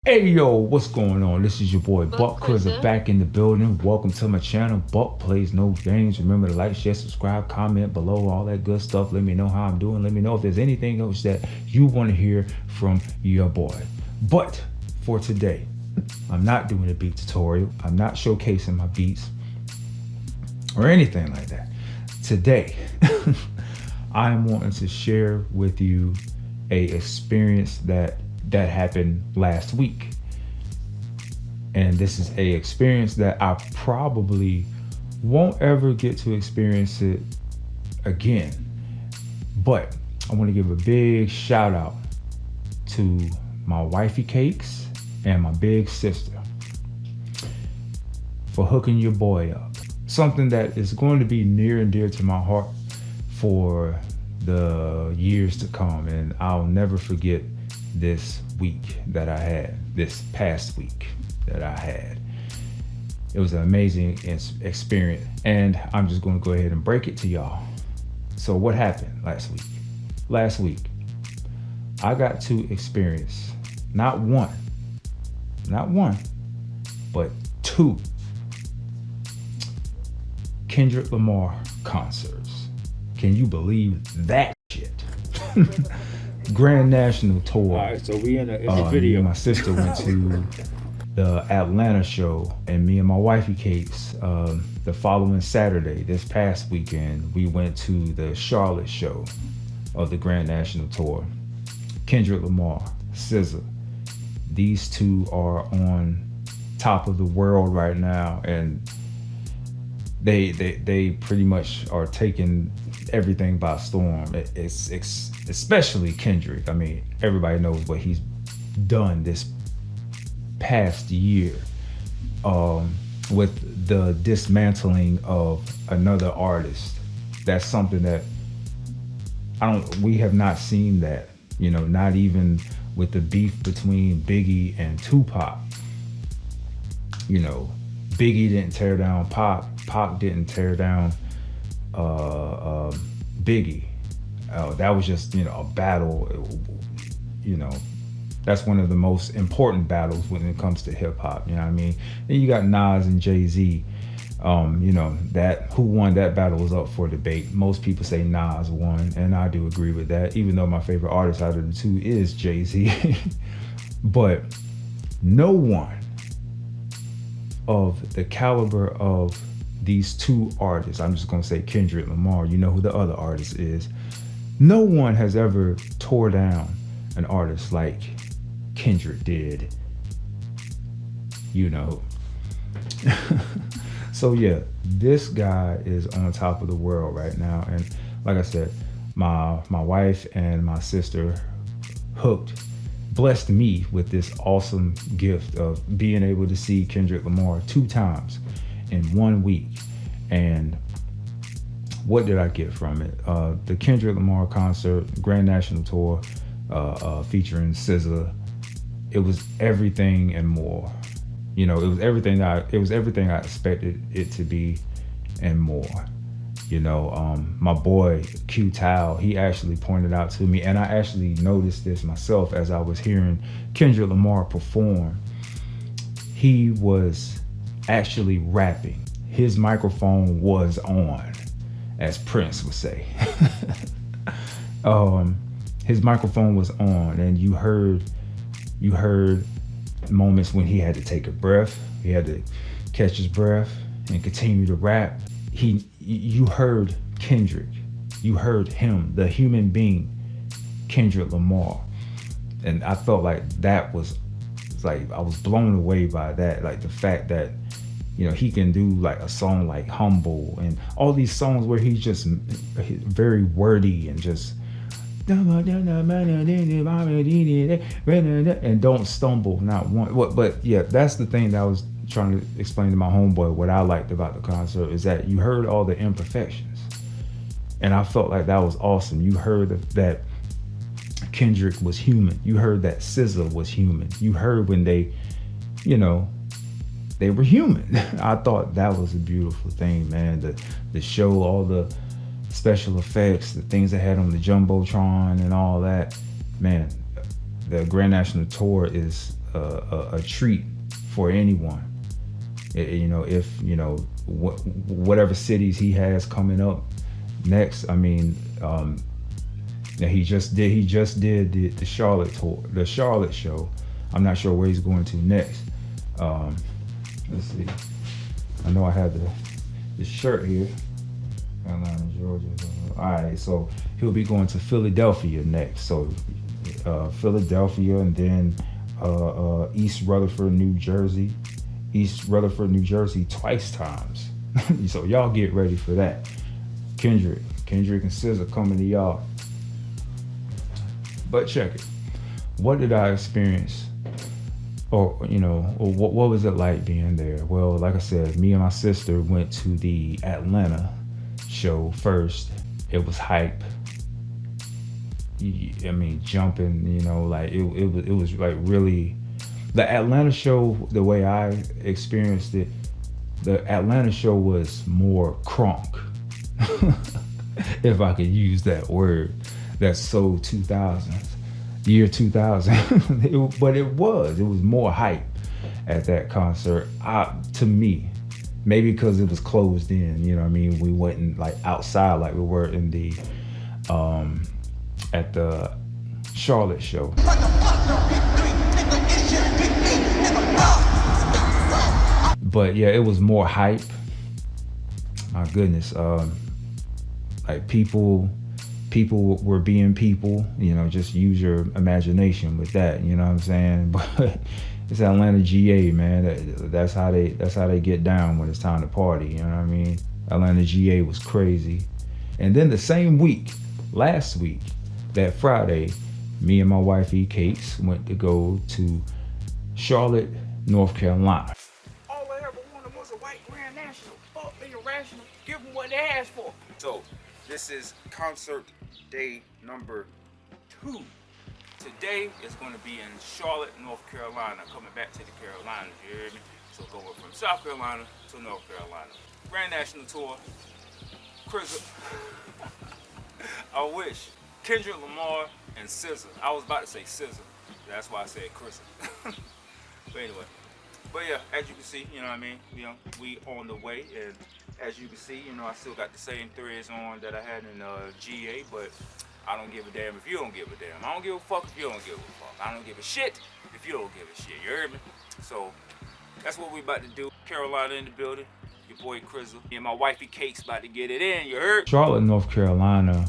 Hey yo, what's going on? This is your boy Buck CRZA back in the building. Welcome to my channel. Buck Plays No Games. Remember to like, share, subscribe, comment below, all that good stuff. Let me know how I'm doing. Let me know if there's anything else that you want to hear from your boy. But for today, I'm not doing a beat tutorial. I'm not showcasing my beats or anything like that. Today, I'm wanting to share with you a experience that happened last week. And this is a experience that I probably won't ever get to experience it again. But I want to give a big shout out to my wifey Cakes and my big sister for hooking your boy up. Something that is going to be near and dear to my heart for the years to come. And I'll never forget this week that I had, this past week that I had. It was an amazing experience, and I'm just going to go ahead and break it to y'all. So what happened last week? Last week, I got to experience not one, but two Kendrick Lamar concerts. Can you believe that shit? Grand National Tour. All right, so we in the video. My sister went to the Atlanta show, and me and my wifey Cakes, the following Saturday, this past weekend, we went to the Charlotte show of the Grand National Tour. Kendrick Lamar, SZA, these two are on top of the world right now, and they pretty much are taking everything by storm. It's especially Kendrick. I mean, everybody knows what he's done this past year with the dismantling of another artist. That's something that we have not seen that, not even with the beef between Biggie and Tupac. Biggie didn't tear down Pac didn't tear down Biggie. That was just, a battle. That's one of the most important battles when it comes to hip hop. You know what I mean? Then you got Nas and Jay-Z. That who won that battle was up for debate. Most people say Nas won, and I do agree with that, even though my favorite artist out of the two is Jay-Z. But no one of the caliber of these two artists, I'm just gonna say Kendrick Lamar, you know who the other artist is, no one has ever tore down an artist like Kendrick did. So yeah, this guy is on top of the world right now. And like I said, my wife and my sister blessed me with this awesome gift of being able to see Kendrick Lamar 2 times in 1 week. And what did I get from it? The Kendrick Lamar concert, Grand National Tour, featuring SZA. It was everything and more. It was everything I expected it to be and more. My boy Q Tao, he actually pointed out to me, and I actually noticed this myself as I was hearing Kendrick Lamar perform. He was actually rapping. His microphone was on, as Prince would say. His microphone was on, and you heard moments when he had to take a breath. He had to catch his breath and continue to rap. You heard Kendrick. You heard him, the human being, Kendrick Lamar. And I felt like I was blown away by that. Like the fact that, he can do like a song like Humble and all these songs where he's just very wordy and just and don't stumble, not one. But yeah, that's the thing that I was trying to explain to my homeboy. What I liked about the concert is that you heard all the imperfections, and I felt like that was awesome. You heard that Kendrick was human. You heard that SZA was human. You heard when they were human. I thought that was a beautiful thing, man. The show, all the special effects, the things they had on the Jumbotron and all that, man. The Grand National Tour is a treat for anyone. You know, if you know whatever cities he has coming up next. I mean, he just did the Charlotte tour, the Charlotte show. I'm not sure where he's going to next. Let's see. I know I have the shirt here. Atlanta, Georgia. All right, so he'll be going to Philadelphia next. So Philadelphia, and then East Rutherford, New Jersey. East Rutherford, New Jersey twice times. So y'all get ready for that. Kendrick and SZA coming to y'all. But check it. What did I experience? Or what was it like being there? Well, like I said, me and my sister went to the Atlanta show first. It was hype. I mean, jumping, like it was like really. The Atlanta show, the way I experienced it, the Atlanta show was more crunk, if I could use that word. That's so 2000s, year 2000. But it was more hype at that concert. To me, maybe because it was closed in. You know what I mean? We wasn't like outside like we were in the at the Charlotte show. But yeah, it was more hype. My goodness, like people were being people. Just use your imagination with that. You know what I'm saying? But it's Atlanta, GA, man. That's how they get down when it's time to party. You know what I mean? Atlanta, GA was crazy. And then the same week, last week, that Friday, me and my wife E Cakes went to go to Charlotte, North Carolina. All I ever wanted was a white Grand National. Fuck being irrational. Give them what they asked for. So, this is concert day number 2. Today is going to be in Charlotte, North Carolina. Coming back to the Carolinas, you hear me? So going from South Carolina to North Carolina. Grand National Tour. CRZA. I wish. Kendrick Lamar and SZA. I was about to say SZA. That's why I said CRZA. But anyway. But yeah, as you can see, you know what I mean? We on the way, and as you can see, I still got the same threads on that I had in GA, but I don't give a damn if you don't give a damn. I don't give a fuck if you don't give a fuck. I don't give a shit if you don't give a shit. You heard me? So that's what we about to do. Carolina in the building. Your boy CRZA. Me and my wifey Cake's about to get it in. You heard? Charlotte, North Carolina.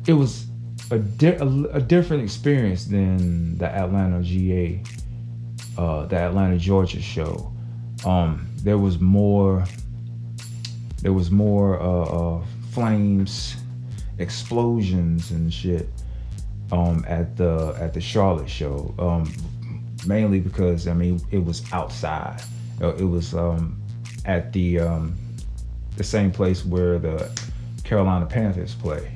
It was a different experience than the Atlanta, GA, the Atlanta, Georgia show. There was more flames, explosions and shit at the Charlotte show. Mainly because it was outside. It was at the same place where the Carolina Panthers play.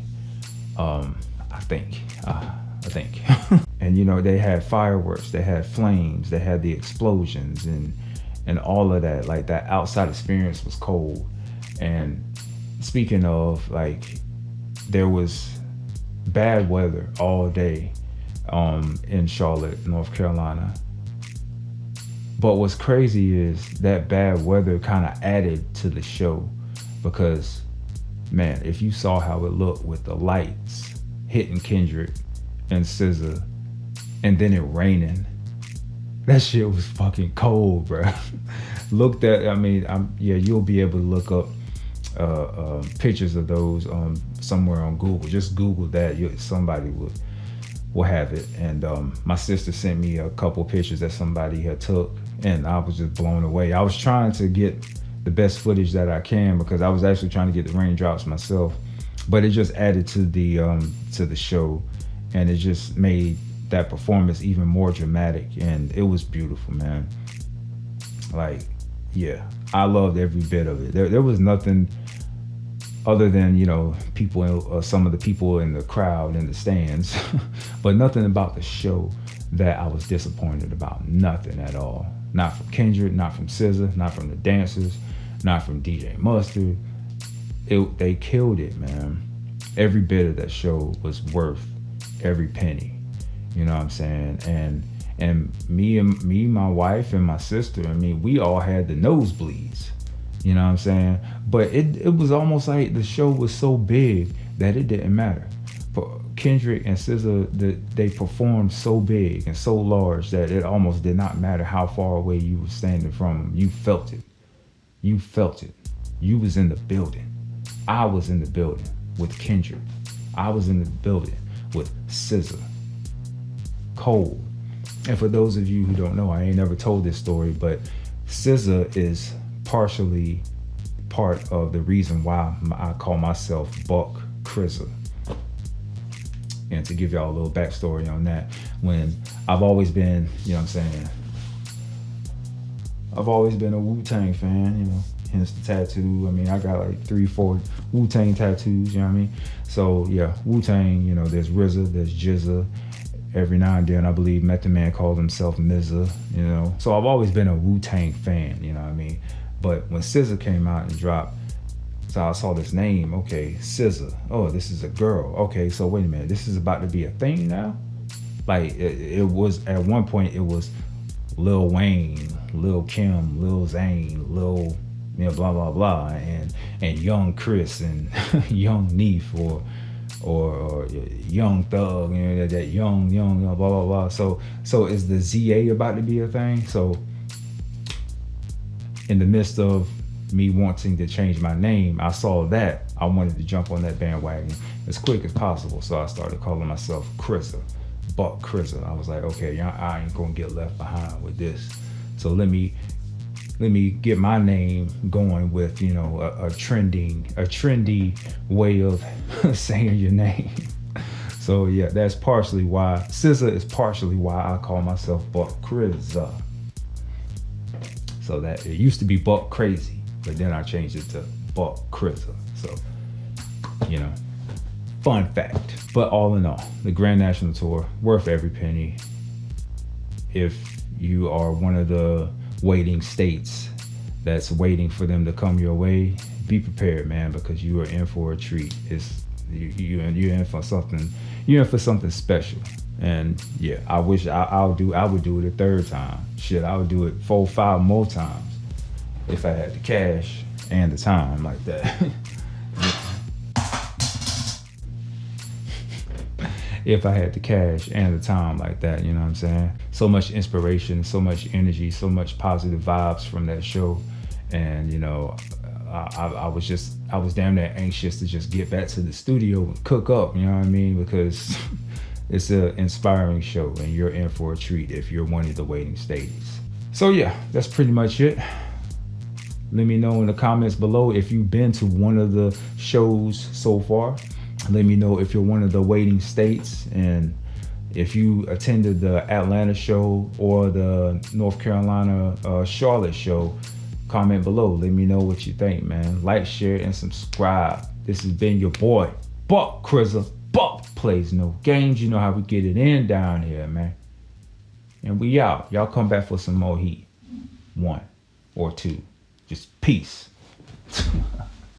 I think. And they had fireworks, they had flames, they had the explosions and all of that. Like, that outside experience was cold. And speaking of, like, there was bad weather all day in Charlotte, North Carolina. But what's crazy is that bad weather kind of added to the show, because man, if you saw how it looked with the lights hitting Kendrick and SZA and then it raining, that shit was fucking cold, bro. You'll be able to look up pictures of those somewhere on Google. Just Google that, somebody will have it. And my sister sent me a couple pictures that somebody had took, and I was just blown away. I was trying to get the best footage that I can, because I was actually trying to get the raindrops myself, but it just added to the show, and it just made that performance even more dramatic, and it was beautiful, man. Like, yeah, I loved every bit of it. There was nothing other than people, some of the people in the crowd in the stands, but nothing about the show that I was disappointed about. Nothing at all. Not from Kendrick, not from SZA, not from the dancers, not from DJ Mustard. They killed it, man. Every bit of that show was worth every penny. You know what I'm saying? And me, my wife and my sister, I mean, we all had the nosebleeds. You know what I'm saying? But it was almost like the show was so big that it didn't matter. For Kendrick and SZA, they performed so big and so large that it almost did not matter how far away you were standing from them. You felt it. You felt it. You was in the building. I was in the building with Kendrick. I was in the building with SZA. Cold. And for those of you who don't know, I ain't never told this story, but SZA is partially part of the reason why I call myself Buck CRZA. And to give y'all a little backstory on that, when I've always been, you know what I'm saying, I've always been a Wu-Tang fan, you know, hence the tattoo. I mean, I got like 3-4 Wu-Tang tattoos, you know what I mean? So yeah, Wu-Tang, you know, there's RZA, there's CRZA. Every now and then, I believe Method Man called himself MZA, you know. So I've always been a Wu-Tang fan, you know what I mean? But when SZA came out and dropped, so I saw this name, okay, SZA. Oh, this is a girl. Okay, so wait a minute, this is about to be a thing now? Like, it was, at one point, it was Lil Wayne, Lil Kim, Lil Zane, Lil, you know, blah, blah, blah, and Young Chris and Young Neef or Young Thug, you know, that young, blah, blah, blah. So is the ZA about to be a thing? So in the midst of me wanting to change my name, I saw that. I wanted to jump on that bandwagon as quick as possible. So I started calling myself CRZA, Buck CRZA. I was like, okay, I ain't gonna get left behind with this. So let me get my name going with, you know, a trendy way of saying your name. So yeah, that's partially why SZA is partially why I call myself Buck CRZA. So that it used to be Buck Crazy, but then I changed it to Buck CRZA. So, you know, fun fact. But all in all, the Grand National Tour, worth every penny. If you are one of the waiting states that's waiting for them to come your way, be prepared, man, because you are in for a treat. You're in for something. You're in for something special. And yeah, I wish I would do it a third time. Shit, I would do it 4-5 more times if I had the cash and the time like that. If I had the cash and the time like that, you know what I'm saying? So much inspiration, so much energy, so much positive vibes from that show. And, you know, I was damn near anxious to just get back to the studio and cook up, you know what I mean? Because it's an inspiring show and you're in for a treat if you're one of the waiting states. So yeah, that's pretty much it. Let me know in the comments below if you've been to one of the shows so far. Let me know if you're one of the waiting states and if you attended the Atlanta show or the North Carolina Charlotte show. Comment below. Let me know what you think, man. Like, share, and subscribe. This has been your boy, Buck CRZA. Buck plays no games. You know how we get it in down here, man. And we out. Y'all come back for some more heat. 1 or 2. Just peace.